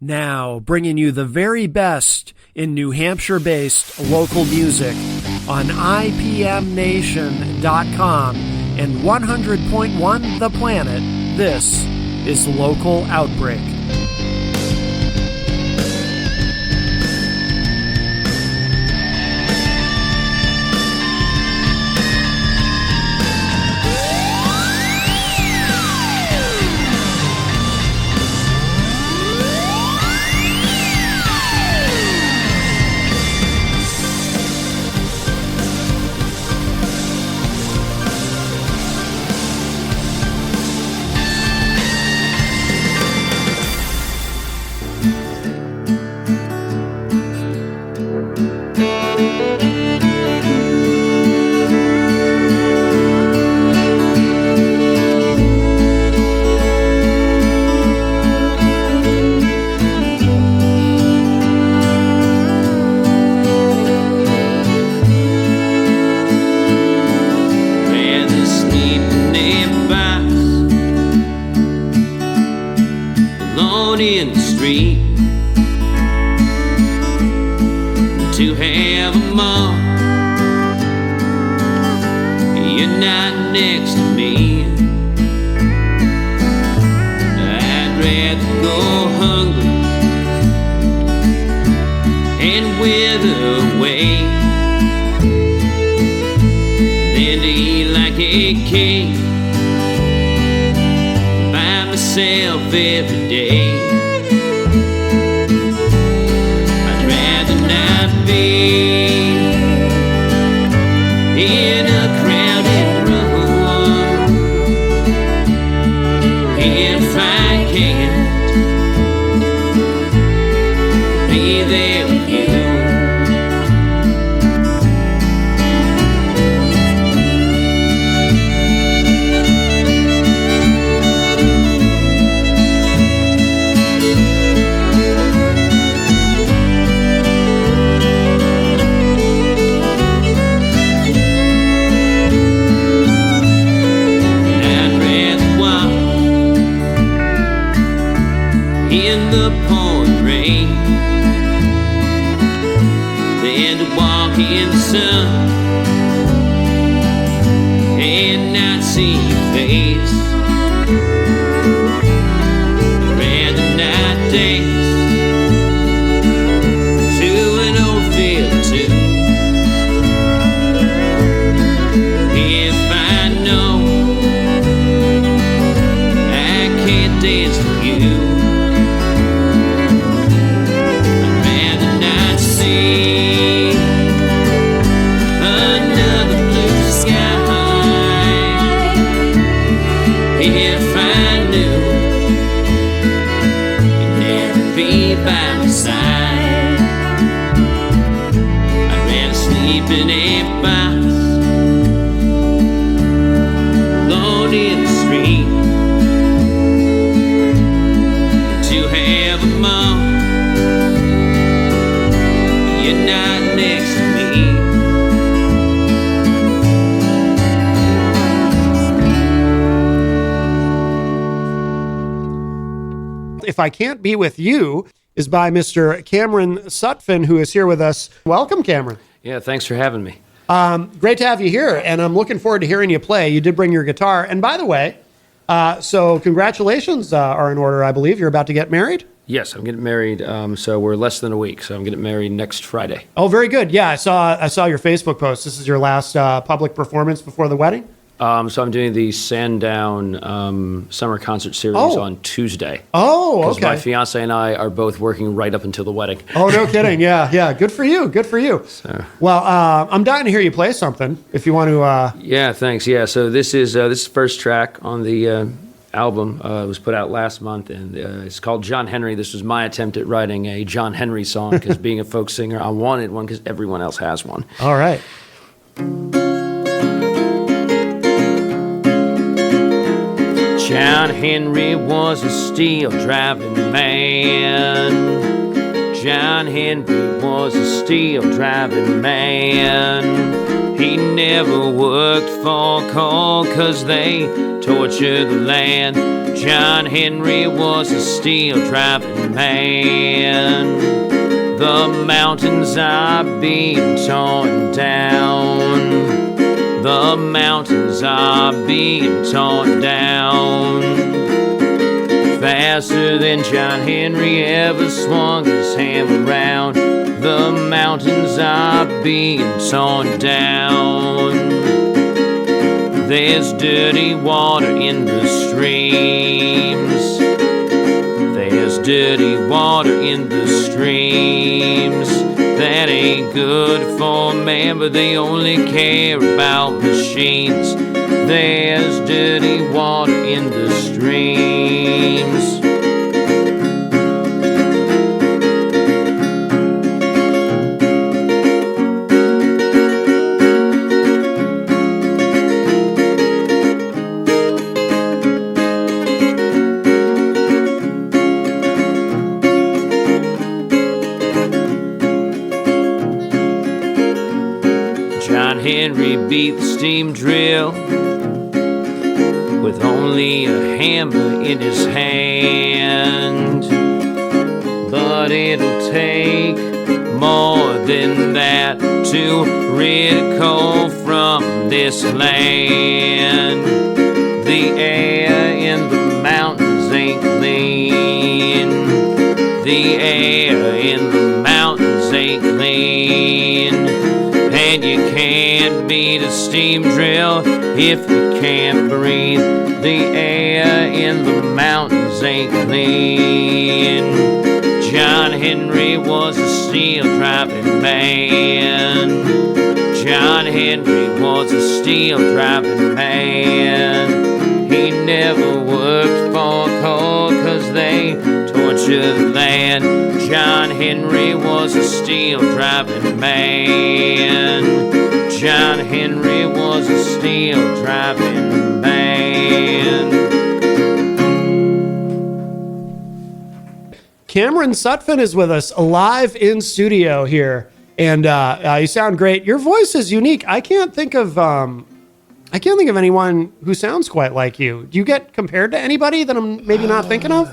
Now, bringing you the very best in New Hampshire-based local music on IPMNation.com and 100.1 The Planet, this is Local Outbreak. In the street to have a mom, you're not next to me. I'd rather go hungry and wither away than to eat like a king by myself every day. In a crowded room, if I can't be there with you. In the pouring rain than to walk in the sun and not see your face. Rather not dance to an old field tune. If I know I can't dance with you, if I knew you'd never be by my side. I'd rather sleep in a box alone in the street than to have a mom, you're not next to me. If I Can't Be With You is by Mr. Cameron Sutphin, who is here with us. Welcome, Cameron. Yeah, thanks for having me. Great to have you here, and I'm looking forward to hearing you play. You did bring your guitar. And by the way, so congratulations are in order, I believe. You're about to get married? Yes, I'm getting married, so we're less than a week, so I'm getting married next Friday. Oh, very good. Yeah, I saw your Facebook post. This is your last public performance before the wedding? So I'm doing the Sandown summer concert series on Tuesday. Oh, okay. Because my fiance and I are both working right up until the wedding. Oh, no kidding. Yeah. Good for you. So. Well, I'm dying to hear you play something. If you want to. Yeah, thanks. Yeah, so this is the first track on the album. It was put out last month, and it's called John Henry. This was my attempt at writing a John Henry song, because being a folk singer, I wanted one because everyone else has one. All right. John Henry was a steel driving man. John Henry was a steel driving man. He never worked for coal 'cause they tortured the land. John Henry was a steel driving man. The mountains are being torn down. The mountains are being torn down. Faster than John Henry ever swung his hammer around. The mountains are being torn down. There's dirty water in the streams. There's dirty water in the streams. That ain't good for man, but they only care about machines. There's dirty water in the streams. Henry beat the steam drill with only a hammer in his hand. But it'll take more than that to rid coal from this land. The air in the mountains ain't clean. The air in the mountains ain't clean. And you can't beat a steam drill if you can't breathe. The air in the mountains ain't clean. John Henry was a steel driving man. John Henry was a steel driving man. He never worked for coal 'cause they tortured the land. John Henry was a steel driving man. John Henry was a steel driving man. Cameron Sutphin is with us live in studio here, and you sound great. Your voice is unique. I can't think of anyone who sounds quite like you. Do you get compared to anybody that I'm maybe not thinking of?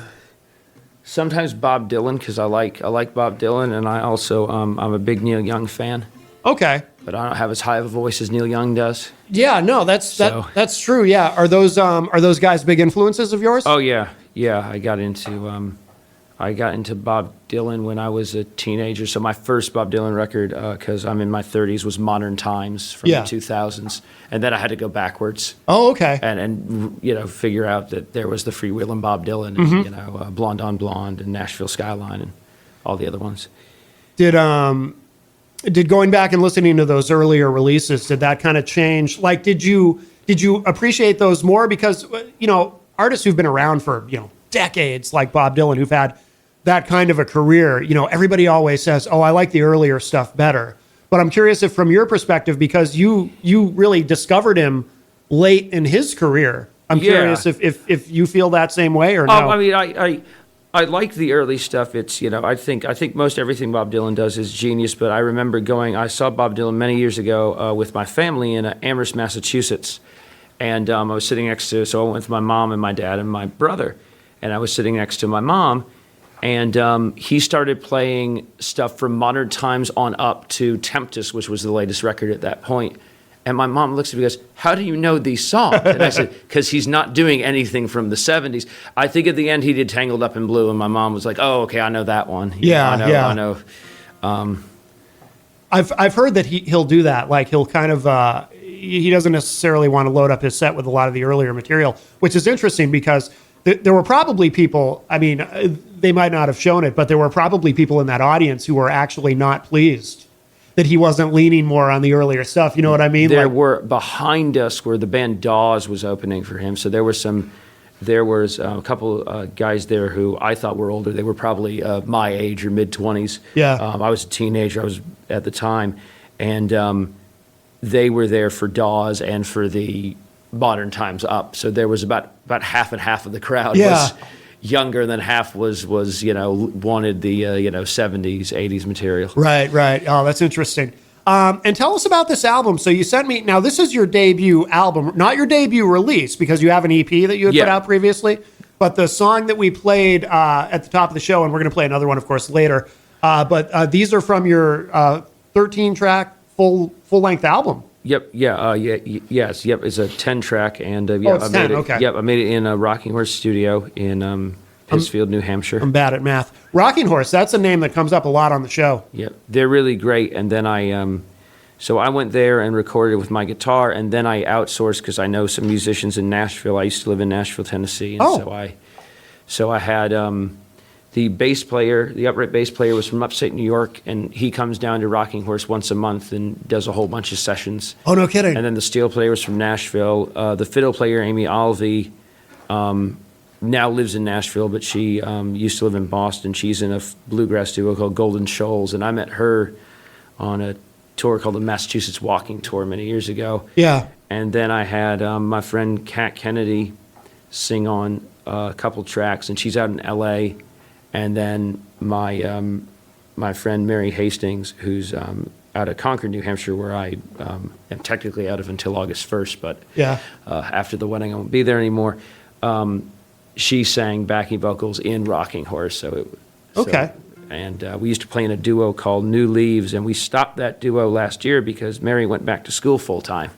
Sometimes Bob Dylan, because I like Bob Dylan, and I also I'm a big Neil Young fan. Okay, but I don't have as high of a voice as Neil Young does. Yeah, no, that's true. Yeah, are those guys big influences of yours? Oh yeah. I got into Bob Dylan when I was a teenager. So my first Bob Dylan record, because I'm in my 30s, was Modern Times from the 2000s, and then I had to go backwards. Oh, okay. And figure out that there was the Freewheelin' Bob Dylan, and, Blonde on Blonde, and Nashville Skyline, and all the other ones. Did going back and listening to those earlier releases, did that kind of change? Like, did you appreciate those more because artists who've been around for decades, like Bob Dylan, who've had that kind of a career, everybody always says, oh, I like the earlier stuff better. But I'm curious if from your perspective, because you really discovered him late in his career, I'm curious if you feel that same way or no. I mean, I like the early stuff. It's, I think most everything Bob Dylan does is genius, but I remember I saw Bob Dylan many years ago with my family in Amherst, Massachusetts. And I was sitting so I went with my mom and my dad and my brother. And I was sitting next to my mom, and he started playing stuff from Modern Times on up to Tempest, which was the latest record at that point. And my mom looks at me and goes, how do you know these songs? And I said, because he's not doing anything from the 70s. I think at the end he did Tangled Up in Blue, and my mom was like, oh, okay, I know that one. I know. I've heard that he'll do that. Like, he'll kind of, he doesn't necessarily want to load up his set with a lot of the earlier material, which is interesting because there were probably people, I mean, they might not have shown it, but there were probably people in that audience who were actually not pleased that he wasn't leaning more on the earlier stuff. You know what I mean? There were, behind us where the band Dawes was opening for him. So there was a couple guys there who I thought were older. They were probably my age or mid-20s. Yeah. I was a teenager. I was at the time. And they were there for Dawes and for the Modern Times up. So there was about half and half of the crowd was younger than half was wanted the 70s, 80s material. Right. Oh, that's interesting. And tell us about this album. So you sent me, now this is your debut album, not your debut release, because you have an EP that you had put out previously, but the song that we played at the top of the show, and we're going to play another one, of course, later. But these are from your 13-track full-length album. Yep. Yes. Yep. It's a 10-track, and it's 10. Okay. Yep. I made it in a Rocking Horse studio in Pittsfield, New Hampshire. I'm bad at math. Rocking Horse. That's a name that comes up a lot on the show. Yep. They're really great. And then so I went there and recorded with my guitar, and then I outsourced because I know some musicians in Nashville. I used to live in Nashville, Tennessee, and so I had the bass player, the upright bass player, was from upstate New York, and he comes down to Rocking Horse once a month and does a whole bunch of sessions. Oh, no kidding. And then the steel player was from Nashville. The fiddle player, Amy Alvey, now lives in Nashville, but she used to live in Boston. She's in a bluegrass duo called Golden Shoals, and I met her on a tour called the Massachusetts Walking Tour many years ago. Yeah. And then I had my friend Kat Kennedy sing on a couple tracks, and she's out in L.A., and then my friend Mary Hastings, who's out of Concord, New Hampshire, where I am technically out of until August 1st, but after the wedding I won't be there anymore. She sang backing vocals in Rocking Horse. And we used to play in a duo called New Leaves, and we stopped that duo last year because Mary went back to school full time.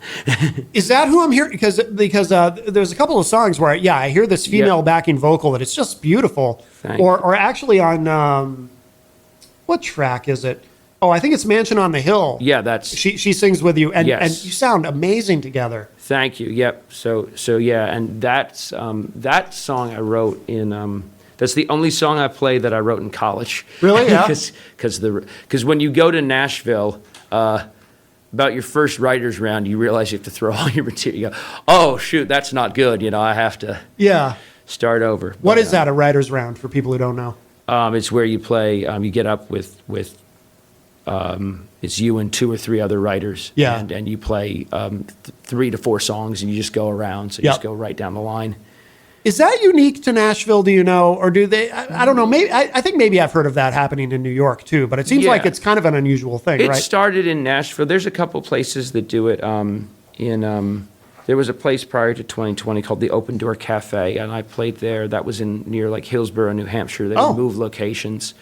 Is that who I'm hearing? Because there's a couple of songs where I hear this female backing vocal that it's just beautiful. Or actually on what track is it? Oh, I think it's Mansion on the Hill. Yeah, that's she sings with you, and you sound amazing together. Thank you. Yep. So yeah, and that's that song I wrote in. That's the only song I play that I wrote in college. Really? Yeah. Because when you go to Nashville, about your first writers round, you realize you have to throw all your material. You go, oh shoot, that's not good. I have to start over. What is that, a writers round, for people who don't know? It's where you play. You get up with it's you and 2 or 3 other writers. Yeah. And you play 3 to 4 songs, and you just go around. So you just go right down the line. Is that unique to Nashville, do you know? Or do they, I don't know, maybe I think maybe I've heard of that happening in New York too, but it seems like it's kind of an unusual thing, right? It started in Nashville. There's a couple places that do it. There was a place prior to 2020 called the Open Door Cafe, and I played there. That was near like Hillsborough, New Hampshire. They would move locations.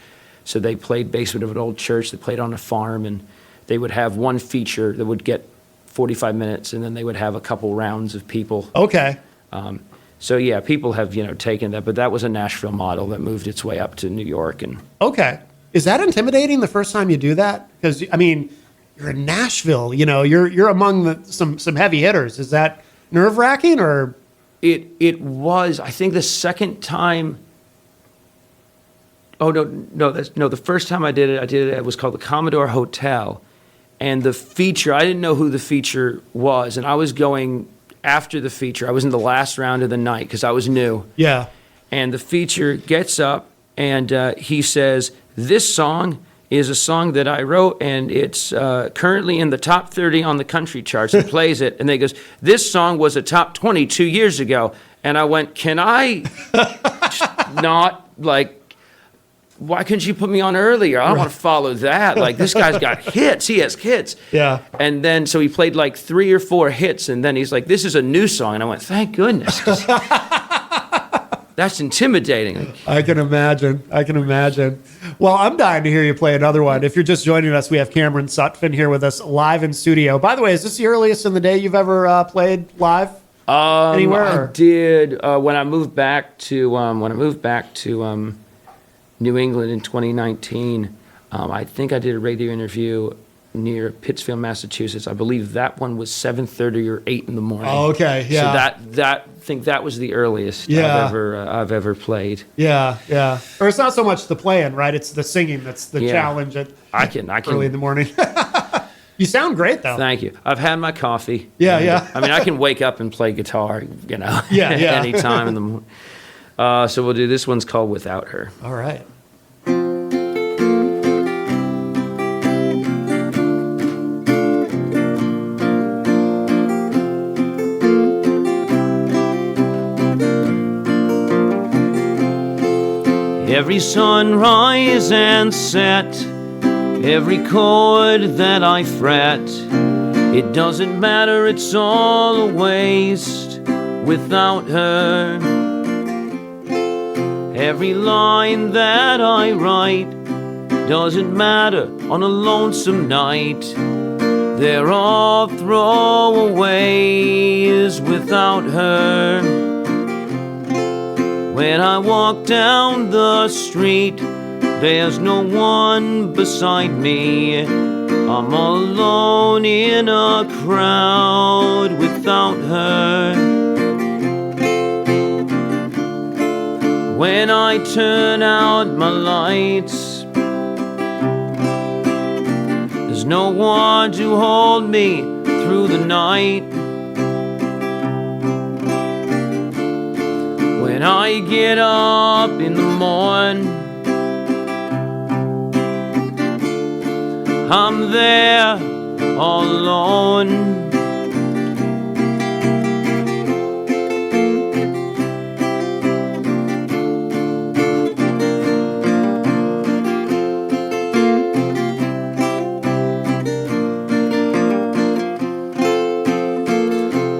So they played basement of an old church. They played on a farm, and they would have one feature that would get 45 minutes, and then they would have a couple rounds of people. Okay. So yeah, people have taken that, but that was a Nashville model that moved its way up to New York. And okay, is that intimidating the first time you do that? Because I mean, you're in Nashville, you're among some heavy hitters. Is that nerve-wracking or? It was. I think the second time. Oh no! The first time I did it, it was called the Commodore Hotel, and the feature. I didn't know who the feature was, and I was going after the feature. I was in the last round of the night because I was new. Yeah. And the feature gets up and he says, "This song is a song that I wrote, and it's currently in the top 30 on the country charts," and plays it. And they goes, "This song was a top 20 2 years ago." And I went, "Can I not, why couldn't you put me on earlier? I don't want to follow that. Like, this guy's got hits. He has hits." Yeah. And then, so he played 3 or 4 hits, and then he's like, "This is a new song." And I went, "Thank goodness." That's intimidating. I can imagine. Well, I'm dying to hear you play another one. If you're just joining us, we have Cameron Sutphin here with us live in studio. By the way, is this the earliest in the day you've ever played live anywhere? I did when I moved back to New England in 2019. I think I did a radio interview near Pittsfield, Massachusetts. I believe that one was 7:30 or 8 in the morning. Oh, okay, yeah. So I think that was the earliest I've ever played. Yeah. Or it's not so much the playing, right? It's the singing that's the challenge at early in the morning. You sound great, though. Thank you. I've had my coffee. Yeah. I mean, I can wake up and play guitar, Yeah. any time in the morning. So we'll do this one's called Without Her. All right. Every sunrise and set Every chord that I fret, it doesn't matter, it's all a waste without her. Every line that I write doesn't matter on a lonesome night. They're all throwaways without her. When I walk down the street, there's no one beside me. I'm all alone in a crowd without her. When I turn out my lights, there's no one to hold me through the night. When I get up in the morning, I'm there all alone.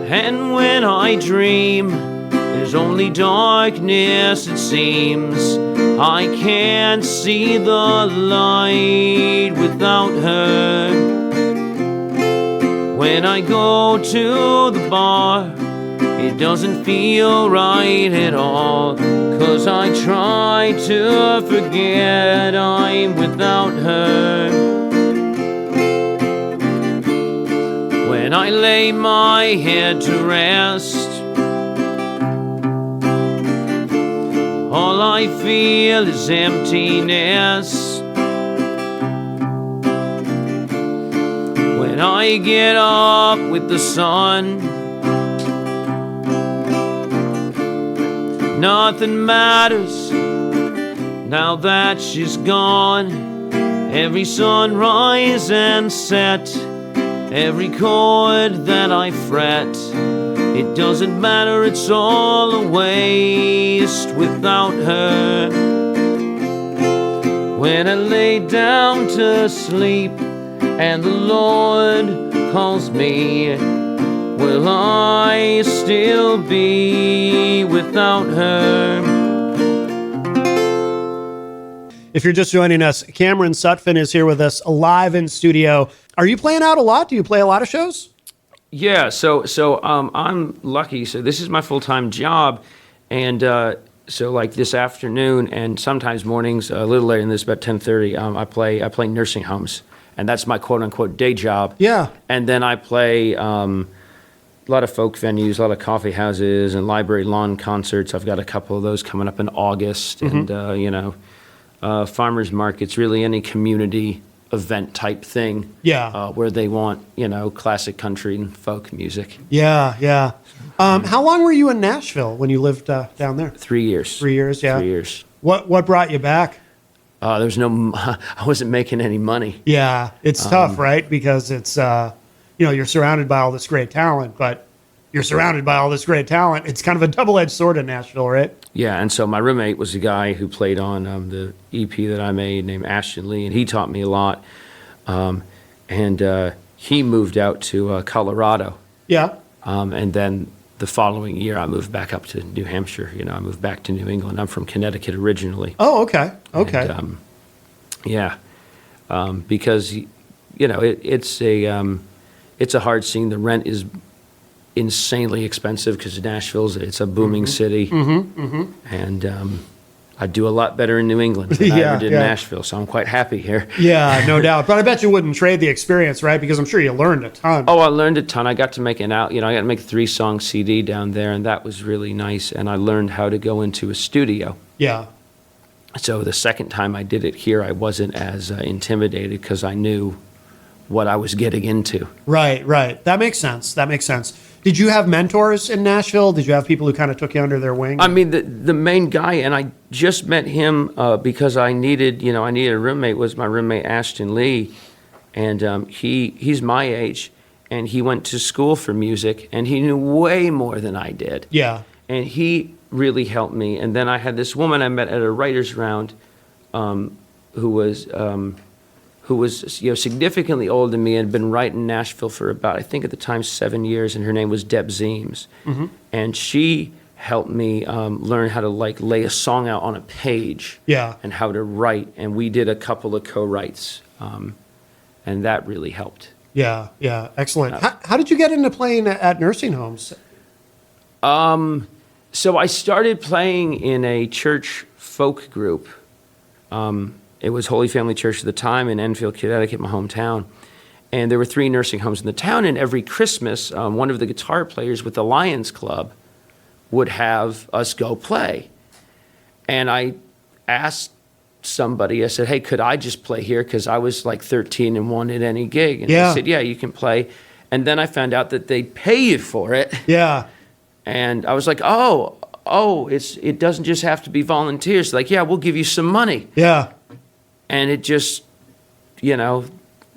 And when I dream, there's only darkness, it seems. I can't see the light without her. When I go to the bar, it doesn't feel right at all, 'cause I try to forget I'm without her. When I lay my head to rest, all I feel is emptiness. When I get up with the sun, nothing matters now that she's gone. Every sunrise and set, every chord that I fret, it doesn't matter, it's all a waste without her. When I lay down to sleep and the Lord calls me, will I still be without her? If you're just joining us, Cameron Sutphin is here with us live in studio. Are you playing out a lot? Do you play a lot of shows? Yeah, so I'm lucky. So this is my full-time job, and so like this afternoon and sometimes mornings, a little later than this, about 10:30, I play nursing homes, and that's my quote-unquote day job. Yeah. And then I play a lot of folk venues, a lot of coffee houses, and library lawn concerts. I've got a couple of those coming up in August, and farmers markets, really any community event type thing. Yeah. Where they want, classic country and folk music. Yeah, yeah. How long were you in Nashville when you lived down there? 3 years. 3 years, yeah. 3 years. What brought you back? There was I wasn't making any money. Yeah, it's tough, right? Because it's, you're surrounded by all this great talent, but you're surrounded by all this great talent. It's kind of a double-edged sword in Nashville, right? Yeah, and so my roommate was a guy who played on the EP that I made named Ashton Lee, and he taught me a lot. He moved out to Colorado. Yeah. And then the following year, I moved back up to New Hampshire. I moved back to New England. I'm from Connecticut originally. Oh, okay. Okay. And, because it's a hard scene. The rent is insanely expensive because it's a booming city, and I do a lot better in New England than I ever did in Nashville. So I'm quite happy here. Yeah, no doubt. But I bet you wouldn't trade the experience, right? Because I'm sure you learned a ton. Oh, I learned a ton. I got to make I got to make a 3-song CD down there, and that was really nice. And I learned how to go into a studio. Yeah. So the second time I did it here, I wasn't as intimidated because I knew what I was getting into. Right. That makes sense. Did you have mentors in Nashville? Did you have people who kind of took you under their wing? I mean, the main guy, and I just met him because I needed a roommate, was my roommate Ashton Lee, and he's my age, and he went to school for music, and he knew way more than I did. Yeah. And he really helped me. And then I had this woman I met at a writer's round, who who was, you know, significantly older than me and had been writing in Nashville for about, I think at the time, 7 years, and her name was Deb Zeems. And she helped me learn how to like lay a song out on a page and how to write. And we did a couple of co-writes, and that really helped. Yeah, yeah, excellent. How did you get into playing at nursing homes? So I started playing in a church folk group. It was Holy Family Church at the time in Enfield, Connecticut, my hometown. And there were 3 nursing homes in the town, and every Christmas, one of the guitar players with the Lions Club would have us go play. And I asked somebody, I said, hey, could I just play here? Because I was like 13 and wanted any gig. And they said, yeah, you can play. And then I found out that they'd pay you for it. Yeah. And I was like, it doesn't just have to be volunteers. Like, yeah, we'll give you some money. Yeah. And it just, you know,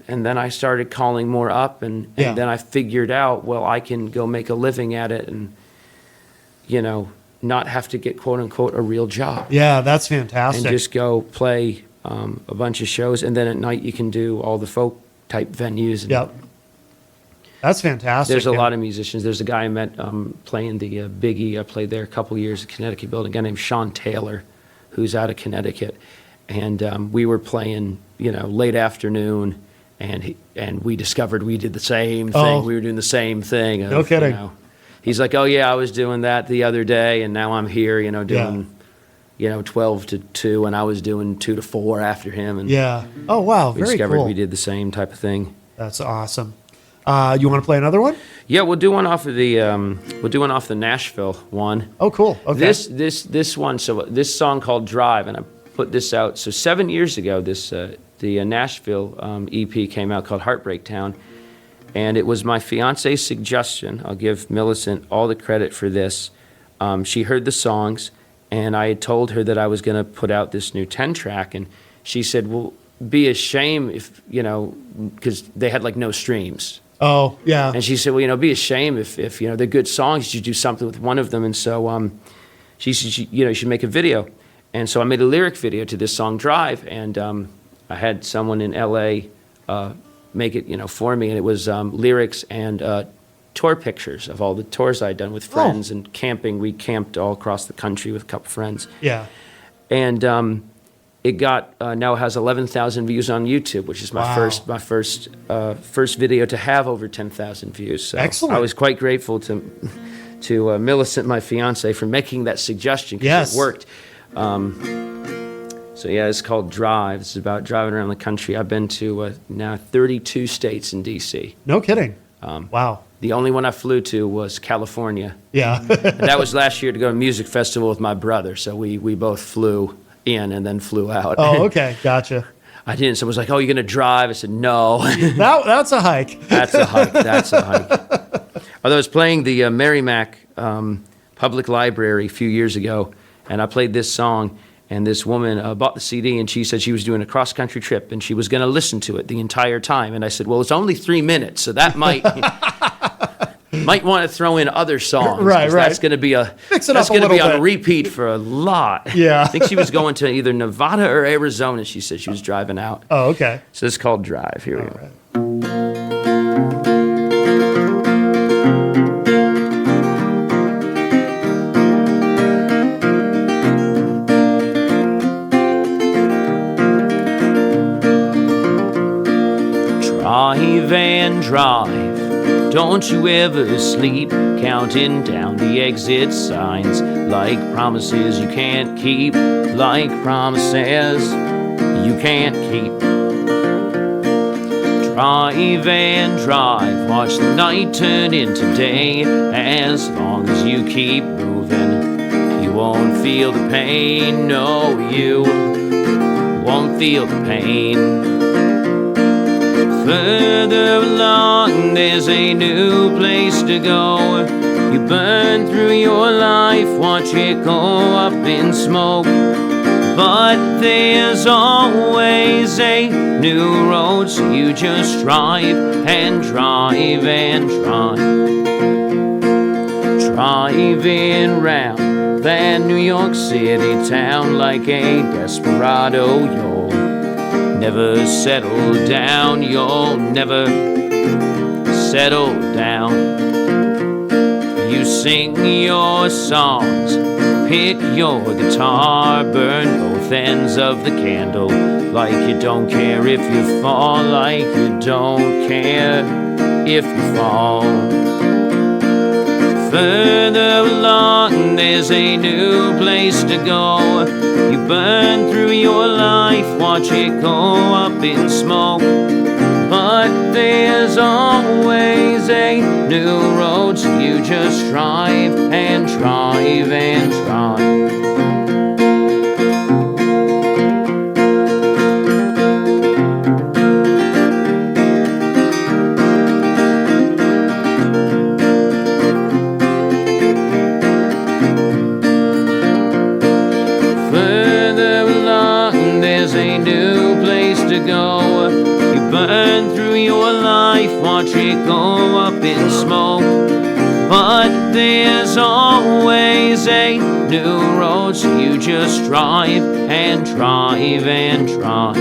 and then I started calling more up, and then I figured out, well, I can go make a living at it and, you know, not have to get, quote unquote, a real job. Yeah, that's fantastic. And just go play a bunch of shows. And then at night you can do all the folk type venues. And That's fantastic. There's a lot of musicians. There's a guy I met playing the Biggie. I played there a couple years at Connecticut Building, a guy named Sean Taylor, who's out of Connecticut. And we were playing, you know, late afternoon, and we discovered we did the same thing. We were doing the same thing. No kidding. You know, he's like, oh, yeah, I was doing that the other day, and now I'm here, you know, doing, you know, 12 to 2, and I was doing 2 to 4 after him. And Oh, wow. we Very discovered cool. we did the same type of thing. That's awesome. You want to play another one? Yeah, we'll do one off of the Nashville one. Oh, cool. Okay. This one. So this song called Drive, and I put this out. So 7 years ago, the Nashville EP came out called Heartbreak Town, and it was my fiance's suggestion. I'll give Millicent all the credit for this. She heard the songs, and I had told her that I was going to put out this new 10-track, and she said, well, be a shame if, you know, because they had like no streams. Oh, yeah. And she said, well, you know, be a shame if you know, they're good songs, you do something with one of them. And so she said, you know, you should make a video. And so I made a lyric video to this song, Drive, and I had someone in L.A. Make it, you know, for me, and it was lyrics and tour pictures of all the tours I'd done with friends and camping. We camped all across the country with a couple friends. Yeah. And it got now has 11,000 views on YouTube, which is my first video to have over 10,000 views. So excellent. I was quite grateful to Millicent, my fiance, for making that suggestion because it worked. So yeah, it's called Drive. It's about driving around the country. I've been to now 32 states in D.C. No kidding. Wow. The only one I flew to was California. Yeah. And that was last year to go to a music festival with my brother. So we both flew in and then flew out. Oh, okay. Gotcha. I didn't. Someone was like, oh, you're going to drive? I said, no. That's a hike. That's a hike. That's a hike. Although I was playing the Merrimack Public Library a few years ago, and I played this song, and this woman bought the CD, and she said she was doing a cross-country trip, and she was going to listen to it the entire time. And I said, well, it's only 3 minutes, so that might want to throw in other songs. Right. That's going to be on repeat for a lot. Yeah. I think she was going to either Nevada or Arizona. She said she was driving out. Oh, okay. So it's called Drive. Here we go. Right. Drive and drive, don't you ever sleep, counting down the exit signs, like promises you can't keep, like promises you can't keep. Drive and drive, watch the night turn into day, as long as you keep moving, you won't feel the pain, no, you won't feel the pain. Further along, there's a new place to go. You burn through your life, watch it go up in smoke. But there's always a new road, so you just drive and drive and drive. Driving round that New York City town like a desperado, you'll never settle down. You'll never settle down. You sing your songs, pick your guitar, burn both ends of the candle, like you don't care if you fall, like you don't care if you fall. Further along, there's a new place to go. You burn through your life, watch it go up in smoke. But there's always a new road, so you just strive and strive and strive. Further along, there's a new place to go. You burn through your life, watch it go up in smoke. But there's always a new road, so you just strive and strive and strive.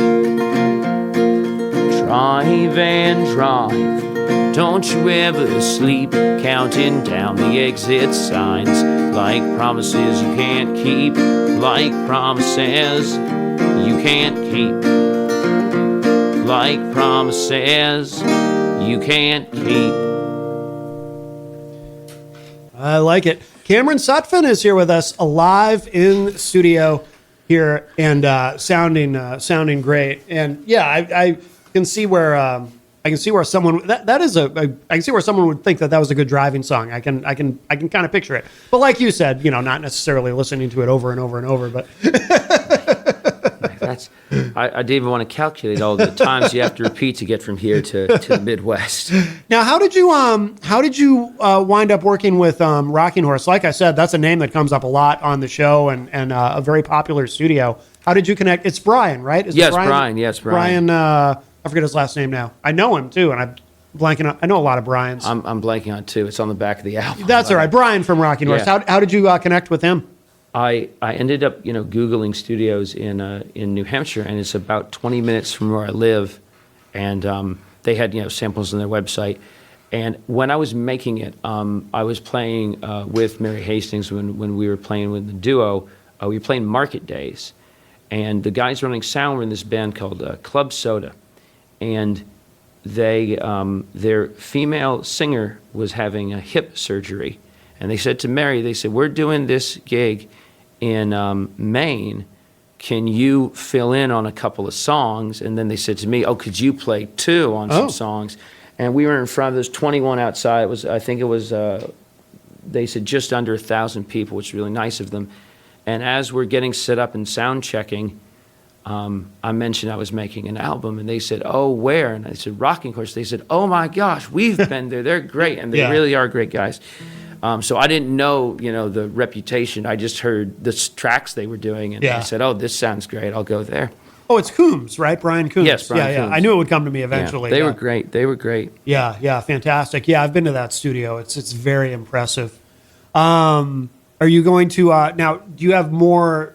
Strive and strive. Don't you ever sleep, counting down the exit signs, like promises you can't keep, like promises you can't keep, like promises you can't keep. I like it. Cameron Sutphin is here with us, alive in studio here, and sounding great. And yeah, I can see where someone that is I can see where someone would think that was a good driving song. I can kind of picture it. But like you said, not necessarily listening to it over and over and over, but I didn't even want to calculate all the times you have to repeat to get from here to the Midwest. Now, how did you wind up working with Rocking Horse? Like I said, that's a name that comes up a lot on the show, and a very popular studio. How did you connect? It's Brian, right? Yes, Brian. Yes, Brian. Brian. I forget his last name now. I know him too, and I'm blanking on. I know a lot of Brians. I'm blanking on it too. It's on the back of the album. That's all right. Brian from Rocking Horse. Yeah. How did you connect with him? I ended up Googling studios in New Hampshire, and it's about 20 minutes from where I live, and they had samples on their website. And when I was making it, I was playing with Mary Hastings when we were playing with the duo. We were playing Market Days, and the guys running sound were in this band called Club Soda, and they their female singer was having a hip surgery, and they said to Mary, they said, "We're doing this gig in Maine. Can you fill in on a couple of songs?" And then they said to me, "Oh, could you play two on some songs?" And we were in front of this 21 outside. They said just under 1,000 people, which is really nice of them. And as we're getting set up and sound checking, I mentioned I was making an album, and they said, "Oh, where?" And I said, "Rocking Horse." They said, "Oh my gosh, we've been there. They're great," and they really are great guys. So I didn't know, the reputation. I just heard the tracks they were doing, and I said, "Oh, this sounds great. I'll go there." Oh, it's Coombs, right? Brian Coombs. Yes, Brian Coombs. I knew it would come to me eventually. Yeah, they were great. They were great. Yeah, fantastic. Yeah, I've been to that studio. It's very impressive. Are you going to now? Do you have more?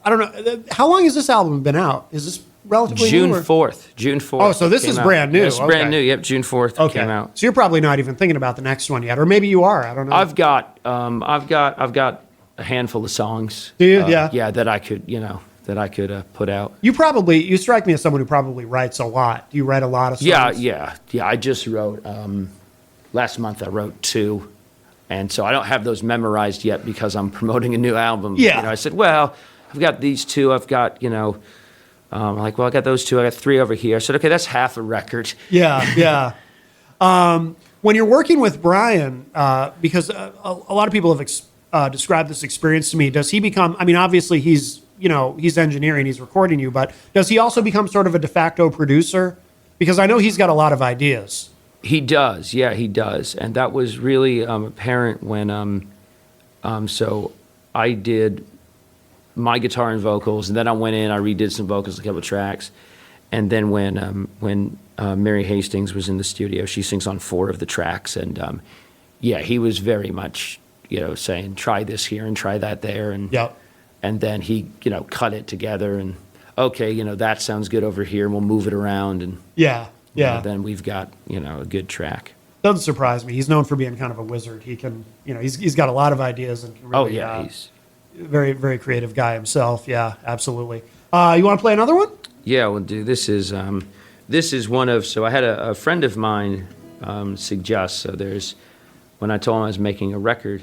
I don't know. How long has this album been out? Is this relatively June new? 4th. June 4th. Oh, so this is brand new. It's brand new. Yep, June 4th came out. So you're probably not even thinking about the next one yet, or maybe you are. I don't know. I've got a handful of songs. Do you? Yeah. Yeah, that I could put out. You strike me as someone who probably writes a lot. Do you write a lot of songs? Yeah. I just wrote last month. I wrote 2, and so I don't have those memorized yet because I'm promoting a new album. Yeah. I said, well, I've got these 2. I've got I'm like, well, I got those 2. I got 3 over here. I said, okay, that's half a record. Yeah. When you're working with Brian, because a lot of people have described this experience to me, does he become? I mean, obviously he's engineering, he's recording you, but does he also become sort of a de facto producer? Because I know he's got a lot of ideas. He does, yeah, he does, and that was really apparent when. So I did my guitar and vocals, and then I went in, I redid some vocals, a couple of tracks, and then when Mary Hastings was in the studio, she sings on 4 of the tracks, and he was very much saying try this here and try that there, and then he cut it together, and okay, that sounds good over here, and we'll move it around, and Yeah. Yeah. then we've got, a good track. Doesn't surprise me. He's known for being kind of a wizard. He can, he's got a lot of ideas and can really, Oh, yeah, he's... very, very creative guy himself. Yeah, absolutely. You want to play another one? Yeah, we'll do. This is one of, so I had a friend of mine suggest, so when I told him I was making a record,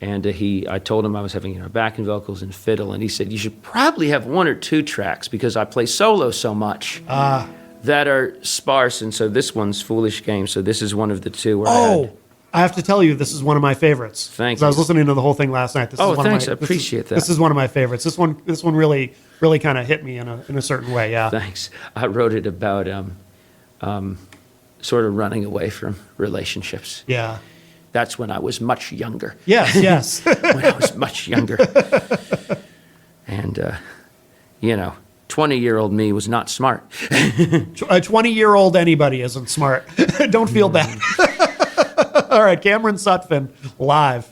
and I told him I was having backing vocals and fiddle, and he said, you should probably have 1 or 2 tracks, because I play solo so much that are sparse, and so this one's Foolish Game, so this is one of the 2 where I have to tell you, this is one of my favorites. Thank 'Cause you. I was listening to the whole thing last night. This is one thanks. Of my, I appreciate that. This is one of my favorites. This one really, really kind of hit me in a certain way. Yeah. Thanks. I wrote it about sort of running away from relationships. Yeah. That's when I was much younger. Yes. Yes. When I was much younger. And, 20-year-old me was not smart. A 20-year-old anybody isn't smart. Don't feel bad. All right, Cameron Sutphin, live.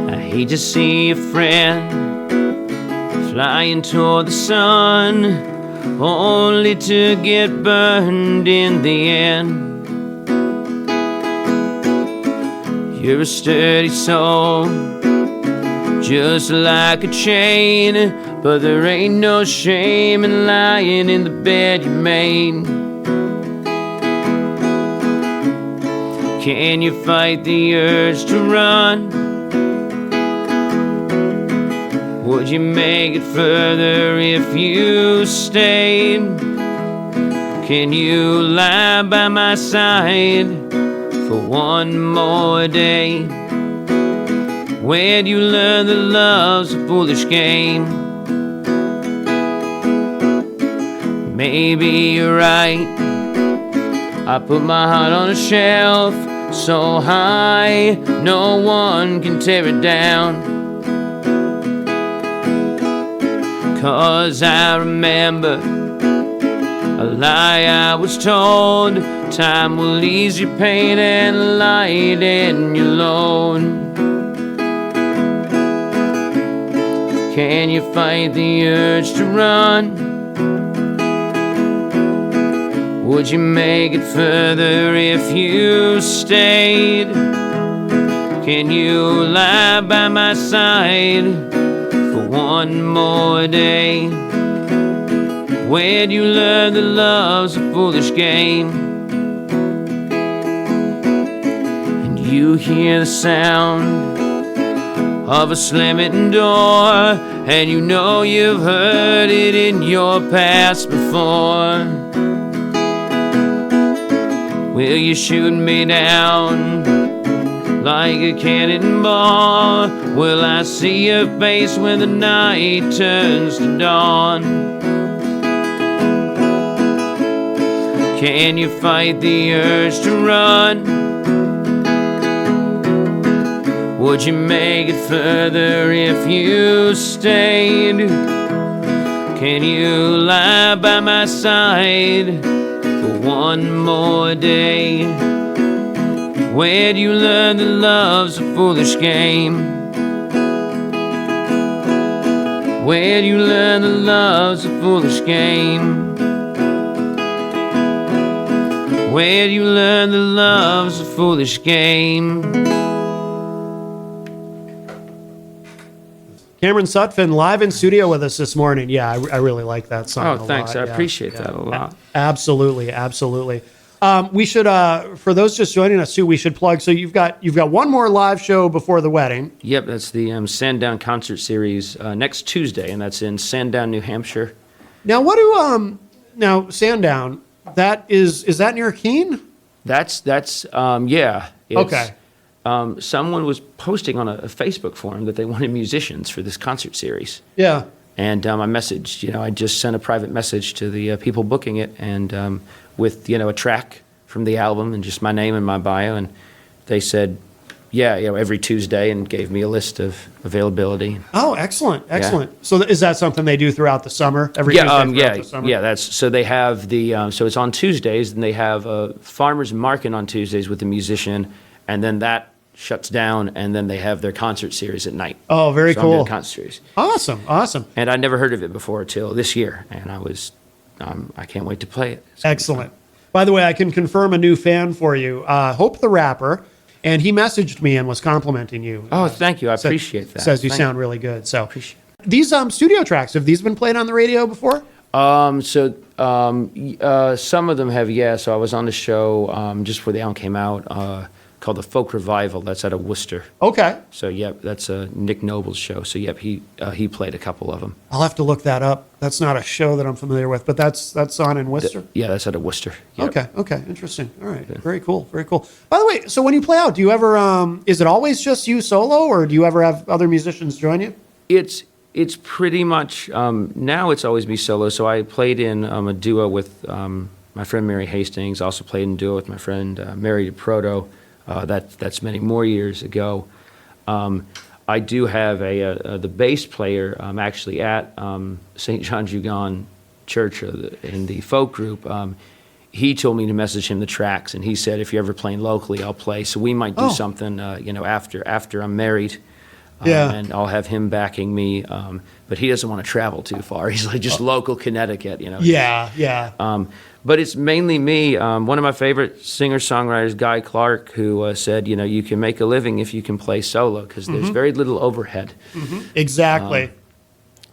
I hate to see a friend flying toward the sun, only to get burned in the end. You're a sturdy soul, just like a chain, but there ain't no shame in lying in the bed you made. Can you fight the urge to run? Would you make it further if you stayed? Can you lie by my side for one more day? Where'd you learn that love's a foolish game? Maybe you're right. I put my heart on a shelf so high no one can tear it down. 'Cause I remember a lie I was told, time will ease your pain and lighten your load. Can you fight the urge to run? Would you make it further if you stayed? Can you lie by my side for one more day? Where'd you learn that love's a foolish game? And you hear the sound of a slamming door, and you know you've heard it in your past before. Will you shoot me down like a cannonball? Will I see your face when the night turns to dawn? Can you fight the urge to run? Would you make it further if you stayed? Can you lie by my side for one more day? Where'd you learn that love's a foolish game? Where'd you learn that love's a foolish game? Where'd you learn that love's a foolish game? Cameron Sutphin live in studio with us this morning. Yeah, I really like that song. Oh, a thanks. lot. I appreciate that a lot. Absolutely, absolutely. We should, for those just joining us too, we should plug. So you've got one more live show before the wedding. Yep, that's the Sandown concert series next Tuesday, and that's in Sandown, New Hampshire. Now, what do now Sandown? Is that near Keene? That's yeah. It's, Okay. Someone was posting on a Facebook forum that they wanted musicians for this concert series. Yeah. And I messaged, I just sent a private message to the people booking it, and with, a track from the album and just my name and my bio, and they said, Yeah, every Tuesday, and gave me a list of availability. Oh, excellent, excellent. So is that something they do throughout the summer? Every Yeah, Tuesday throughout the summer? yeah. That's so they have the so it's on Tuesdays, and they have a farmers market on Tuesdays with a musician, and then that shuts down, and then they have their concert series at night. Oh, very So I'm doing cool. concert series, Awesome, awesome. and I'd never heard of it before till this year, and I can't wait to play it. It's gonna be Excellent. By the way, I can confirm a new fan for you, Hope the Rapper, and he messaged me and was complimenting you. fun. Oh, thank you. I Sa- appreciate that. Says you Thank sound really good. So Appreciate these studio tracks, have these been played on the radio before? Some of them have, yeah. So I was on the show just before the album came out called the Folk Revival. That's out of Worcester. Okay. So yep, that's Nick Noble's show. So yep, he played a couple of them. I'll have to look that up. That's not a show that I'm familiar with, but that's on in Worcester. Yeah, that's out of Worcester. Yep. Okay, interesting. All right, very cool, very cool. By the way, so when you play out, do you ever, is it always just you solo, or do you ever have other musicians join you? It's pretty much now it's always me solo. So I played in a duo with my friend Mary Hastings. Also played in a duo with my friend Mary DeProto. That's many more years ago. I do have the bass player actually at St. John Jugon Church in the folk group. He told me to message him the tracks, and he said, if you're ever playing locally, I'll play. So we might do something, after I'm married. Yeah. And I'll have him backing me. But he doesn't want to travel too far. He's like just local Connecticut, Yeah. But it's mainly me. One of my favorite singer-songwriters, Guy Clark, who said, you can make a living if you can play solo because there's very little overhead. Exactly.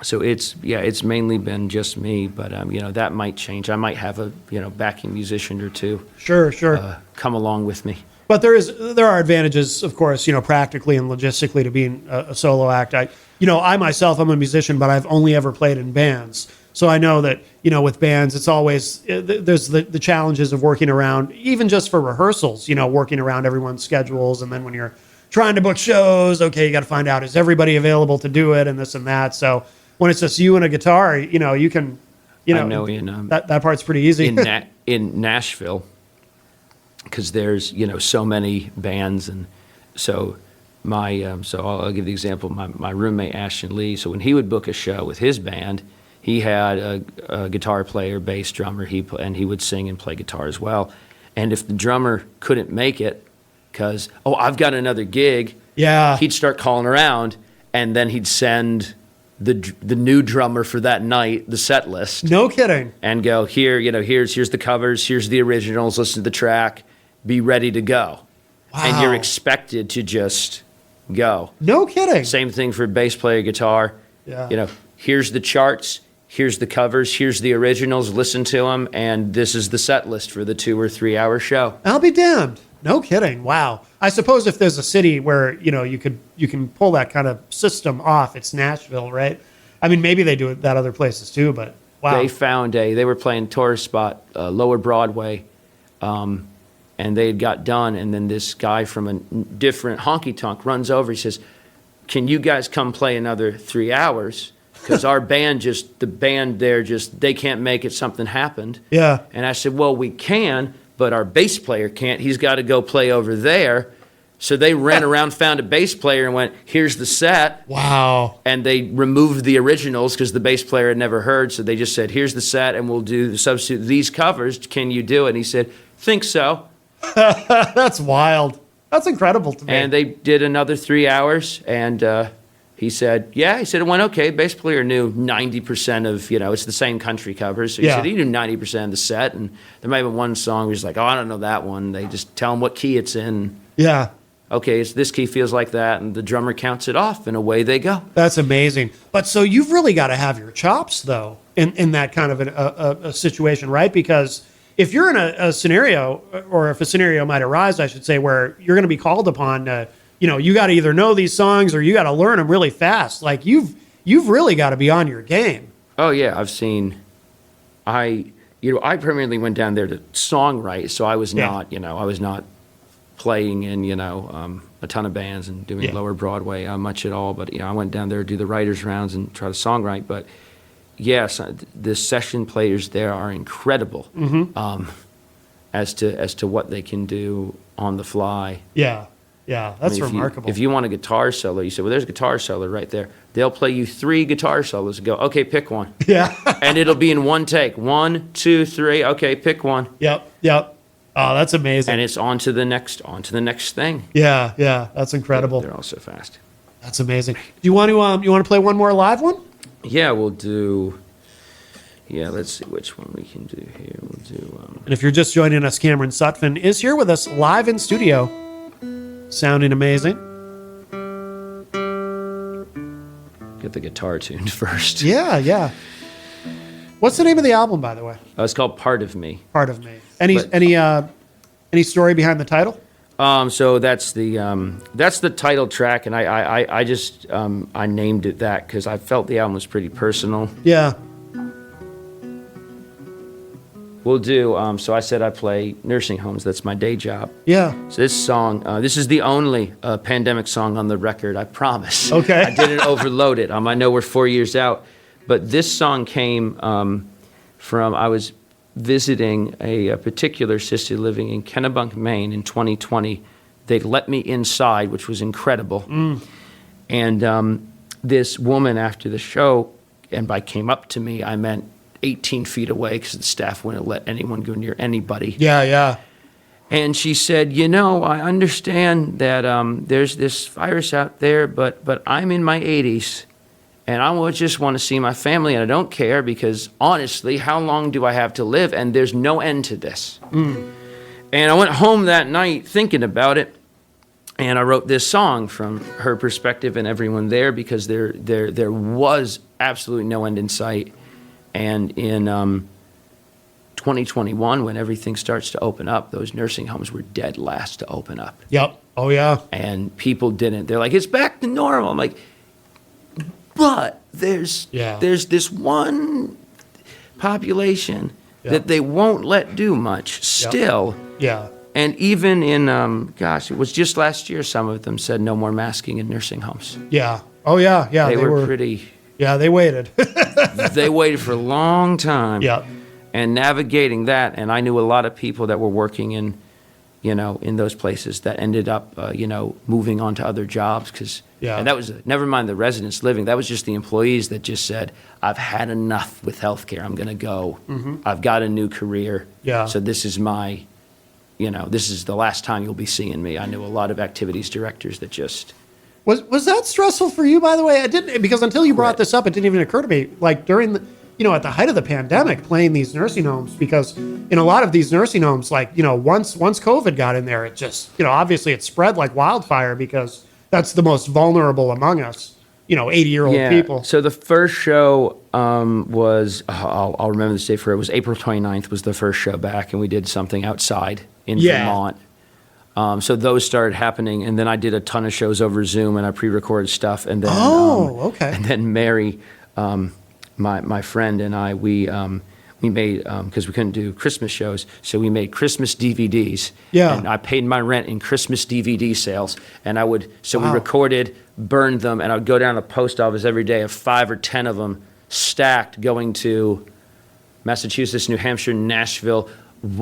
So it's mainly been just me. But that might change. I might have a backing musician or two Sure. come along with me. But there are advantages, of course, practically and logistically to being a solo act. I myself, I'm a musician, but I've only ever played in bands. So I know that, with bands, it's always, there's the challenges of working around, even just for rehearsals, working around everyone's schedules. And then when you're trying to book shows, okay, you got to find out, is everybody available to do it and this and that. So when it's just you and a guitar, you can, I know that part's pretty easy. in Nashville, because there's so many bands, and so I'll give the example. My roommate Ashton Lee. So when he would book a show with his band, he had a guitar player, bass drummer. And he would sing and play guitar as well. And if the drummer couldn't make it, because I've got another gig, Yeah. he'd start calling around, and then he'd send the new drummer for that night the set list. No kidding. And go here's the covers, here's the originals, listen to the track, be ready to go. And you're Wow. expected to just go. No kidding. Same thing for bass player, guitar. Yeah. Here's the charts, here's the covers, here's the originals, listen to them, and this is the set list for the 2 or 3 hour show. I'll be damned. No kidding. Wow. I suppose if there's a city where, you can pull that kind of system off, it's Nashville, right? I mean, maybe they do it that other places too, but wow. They were playing tourist spot, Lower Broadway, and they had got done, and then this guy from a different honky-tonk runs over. He says, can you guys come play another 3 hours? Because our band they can't make it, something happened. Yeah. And I said, well, we can, but our bass player can't. He's got to go play over there. So they ran around, found a bass player, and went, here's the set. Wow. And they removed the originals because the bass player had never heard. So they just said, here's the set, and we'll do the substitute these covers. Can you do it? And he said, think so. That's wild. That's incredible to me. And they did another 3 hours, and he said, yeah. He said, it went okay. Bass player knew 90% of, it's the same country covers. So he Yeah. said he knew 90% of the set, and there might have been one song where he's like, I don't know that one. They just tell him what key it's in. Yeah. Okay, it's this key feels like that, and the drummer counts it off, and away they go. That's amazing. But so you've really got to have your chops, though, in that kind of a situation, right? Because if you're in a scenario, or if a scenario might arise, I should say, where you're going to be called upon to, you got to either know these songs or you got to learn them really fast. Like you've really got to be on your game. Oh yeah, I primarily went down there to songwrite, so I was not playing in a ton of bands and doing Yeah. Lower Broadway much at all. But I went down there to do the writers' rounds and try to songwrite. But yes, the session players there are incredible as to what they can do on the fly. Yeah. Yeah, that's if remarkable. if you want a guitar solo, you say, well, there's a guitar solo right there. They'll play you 3 guitar solos and go, okay, pick one. Yeah. And it'll be in one take. 1, 2, 3. Okay, pick one. Yep. Oh, that's amazing. And it's on to the next thing. Yeah. That's incredible. They're all so fast. That's amazing. Do you want to play one more live one? Yeah, we'll do. Yeah, let's see which one we can do here. We'll do. And if you're just joining us, Cameron Sutphin is here with us live in studio, sounding amazing. Get the guitar tuned first. Yeah. What's the name of the album, by the way? It's called Part of Me. Part of Me. Any story behind the title? So that's the title track, and I just I named it that because I felt the album was pretty personal. Yeah. We'll do. So I said I play nursing homes. That's my day job. Yeah. So this song, this is the only pandemic song on the record. I promise. Okay. I didn't overload it. I know we're 4 years out, but this song came from I was visiting a particular assisted living in Kennebunk, Maine in 2020. They let me inside, which was incredible. And this woman after the show, and by came up to me, I meant 18 feet away because the staff wouldn't let anyone go near anybody. Yeah. And she said, I understand that there's this virus out there, but I'm in my 80s. And I just want to see my family, and I don't care because, honestly, how long do I have to live? And there's no end to this. And I went home that night thinking about it, and I wrote this song from her perspective and everyone there because there was absolutely no end in sight. And in 2021, when everything starts to open up, those nursing homes were dead last to open up. Yep. Oh, yeah. And people didn't. They're like, it's back to normal. I'm like, but there's this one population that they won't let do much still. Yeah. And even in, it was just last year, some of them said no more masking in nursing homes. Yeah. Oh, yeah. They were pretty. Yeah, they waited. They waited for a long time. Yeah. And navigating that, and I knew a lot of people that were working in those places that ended up, moving on to other jobs because, and that was, never mind the residents living, that was just the employees that just said, I've had enough with healthcare, I'm going to go. I've got a new career. Yeah. So this is this is the last time you'll be seeing me. I knew a lot of activities directors that just. Was that stressful for you, by the way? I didn't, because until you brought this up, it didn't even occur to me. Like during the, at the height of the pandemic, playing these nursing homes, because in a lot of these nursing homes, like, once COVID got in there, it just, obviously it spread like wildfire because that's the most vulnerable among us, 80-year-old people. So the first show was, I'll remember this day for it was April 29th was the first show back, and we did something outside in Vermont. So those started happening, and then I did a ton of shows over Zoom, and I pre-recorded stuff, and then okay. And then Mary, my friend, and I we made because we couldn't do Christmas shows, so we made Christmas DVDs. Yeah. And I paid my rent in Christmas DVD sales, and we recorded, burned them, and I would go down to the post office every day of 5 or 10 of them stacked, going to Massachusetts, New Hampshire, Nashville.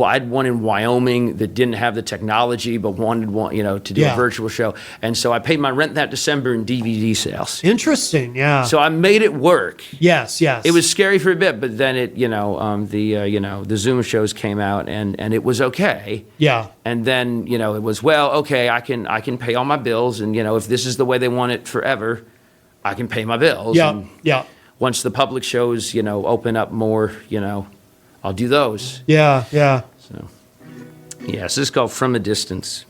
I had one in Wyoming that didn't have the technology but wanted one, to do a virtual show. And so I paid my rent that December in DVD sales. Interesting, yeah. So I made it work. Yes. It was scary for a bit, but then it, the Zoom shows came out and it was okay. Yeah. And then, it was, okay, I can pay all my bills, and if this is the way they want it forever, I can pay my bills. Yeah. Yeah. Once the public shows, open up more, I'll do those. Yeah. So this is called From a Distance.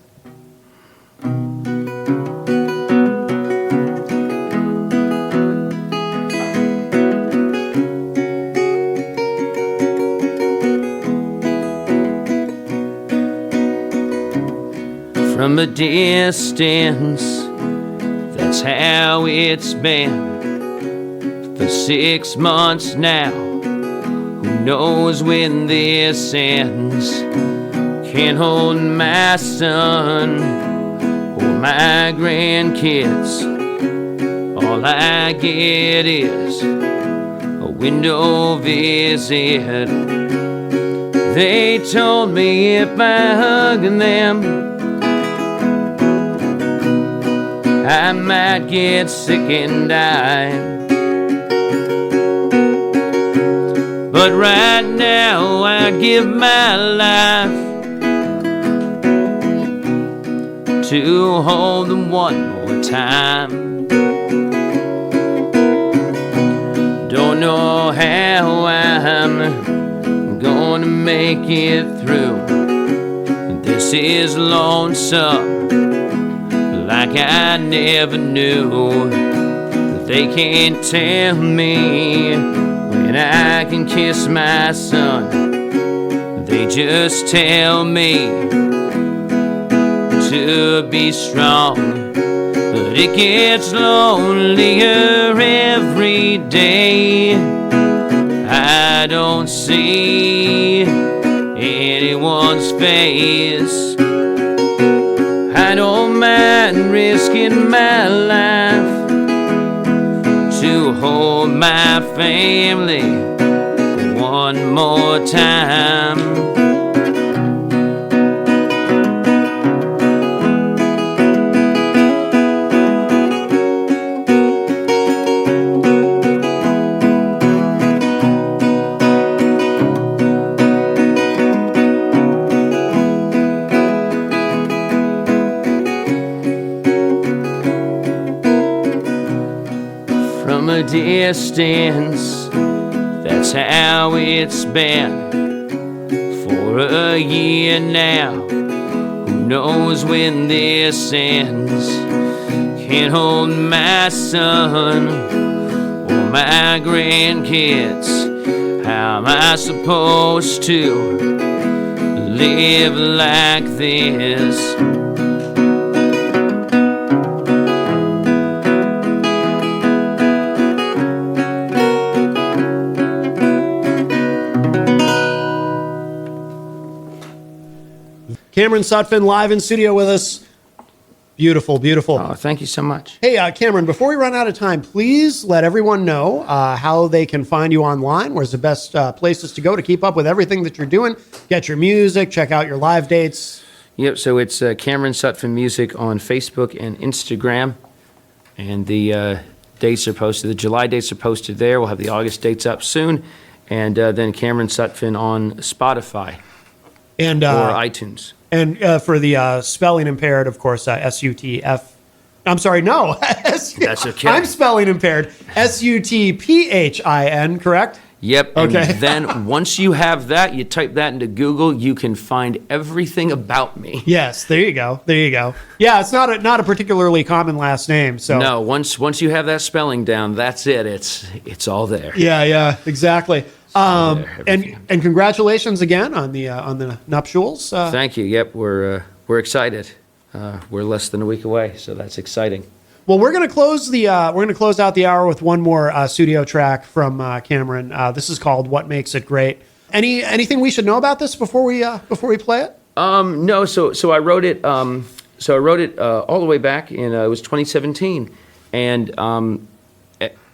From a distance, that's how it's been for 6 months now. Who knows when this ends? Can't hold my son or my grandkids. All I get is a window visit. They told me if I hug them, I might get sick and die. But right now I give my life to hold them one more time. Don't know how I'm gonna make it through. This is lonesome, like I never knew. They can't tell me when I can kiss my son. They just tell me to be strong. But it gets lonelier every day. I don't see anyone's face. I don't mind risking my life to hold my family one more time. From a distance, that's how it's been for a year now. Who knows when this ends? Can't hold my son or my grandkids. How am I supposed to live like this? Cameron Sutphin live in studio with us. Beautiful, beautiful. Oh, thank you so much. Hey, Cameron, before we run out of time, please let everyone know how they can find you online. Where's the best places to go to keep up with everything that you're doing? Get your music, check out your live dates. Yep, so it's Cameron Sutphin Music on Facebook and Instagram. And the dates are posted. The July dates are posted there. We'll have the August dates up soon. And then Cameron Sutphin on Spotify And or iTunes. And for the spelling impaired, of course, S-U-T-F. I'm sorry, no. That's okay. I'm spelling impaired. S-U-T-P-H-I-N, correct? Yep. Okay. And then once you have that, you type that into Google, you can find everything about me. Yes, there you go. There you go. Yeah, it's not a particularly common last name. So No, once you have that spelling down, that's it. It's all there. Yeah, exactly. there, And congratulations again on the nuptials. Thank you. Yep, we're excited. We're less than a week away, so that's exciting. Well, we're going to close out the hour with one more studio track from Cameron. This is called "What Makes It Great." Anything we should know about this before we play it? No. So I wrote it. All the way back in it was 2017, and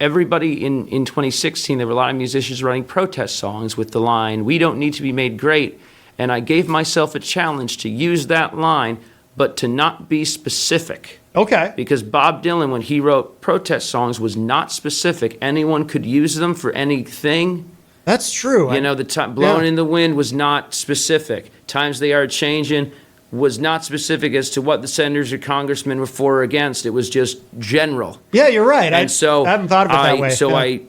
everybody in 2016, there were a lot of musicians writing protest songs with the line, "We don't need to be made great," and I gave myself a challenge to use that line, but to not be specific. Okay. Because Bob Dylan, when he wrote protest songs, was not specific. Anyone could use them for anything. That's true. You know, the time "Blowing in the Wind" was not specific. "Times They Are Changing" was not specific as to what the senators or congressmen were for or against. It was just general. Yeah, you're right. And so I haven't thought of it that way. So Yeah. I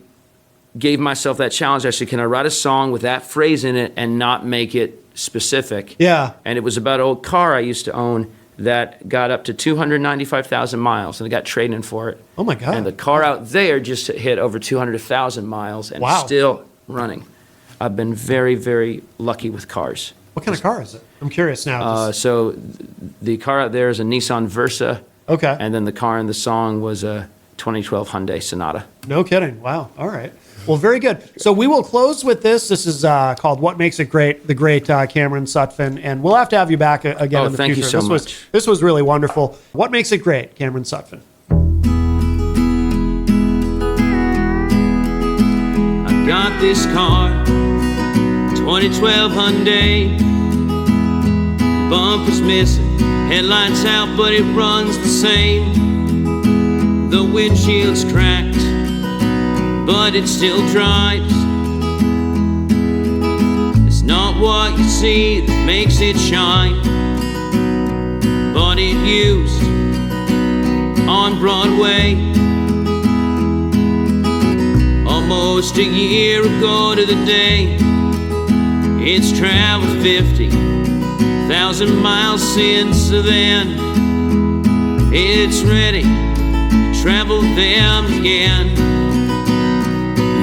gave myself that challenge. I said, can I write a song with that phrase in it and not make it specific? Yeah. And it was about an old car I used to own that got up to 295,000 miles, and I got trade-in for it. Oh, my God. And the car out there just hit over 200,000 miles and Wow. still running. I've been very, very lucky with cars. What kind of car is it? I'm curious now. So the car out there is a Nissan Versa, Okay. and then the car in the song was a 2012 Hyundai Sonata. No kidding. Wow. All right. Well, very good. So we will close with this. This is called "What Makes It Great," the great Cameron Sutphin, and we'll have to have you back again in the thank future. you so much. This was really wonderful. "What Makes It Great," Cameron Sutphin. I got this car, 2012 Hyundai. Bumper's missing, headlights out, but it runs the same. The windshield's cracked, but it still drives. It's not what you see that makes it shine, but it used on Broadway almost a year ago to the day. It's traveled 50,000 miles since then. It's ready to travel them again.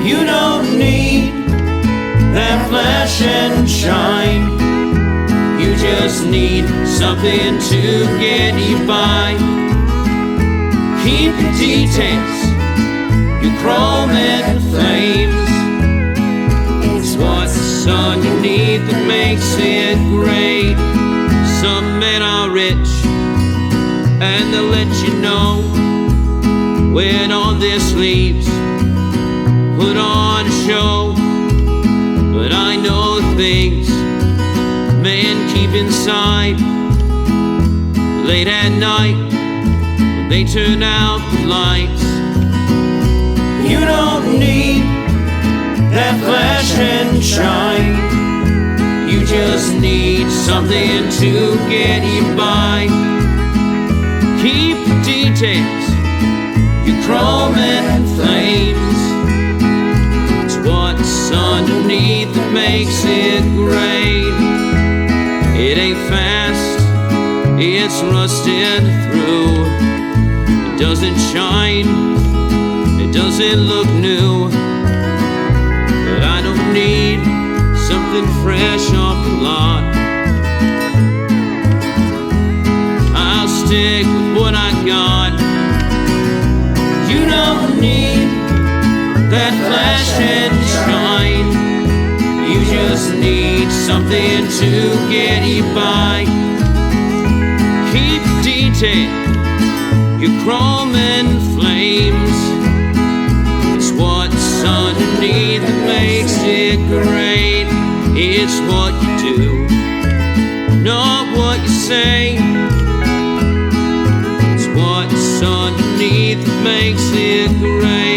You don't need that flash and shine. You just need something to get you by. Keep the details, your chrome and flames. It's what's underneath that makes it great. Some men are rich and they'll let you know when all their sleeves put on a show. But I know things men keep inside late at night when they turn out the lights. You don't need that flash and shine. You just need something to get you by. Keep the details, your chrome and flames. It's what's underneath that makes it great. It ain't fast, it's rusted through. It doesn't shine, it doesn't look new. But I don't need something fresh off the lot. I'll stick with what I got. You don't need that flash and shine. You just need something to get you by. Keep the detail, your chrome and flames. It's what's underneath that makes it great. It's what you do, not what you say. It's what's underneath that makes it great.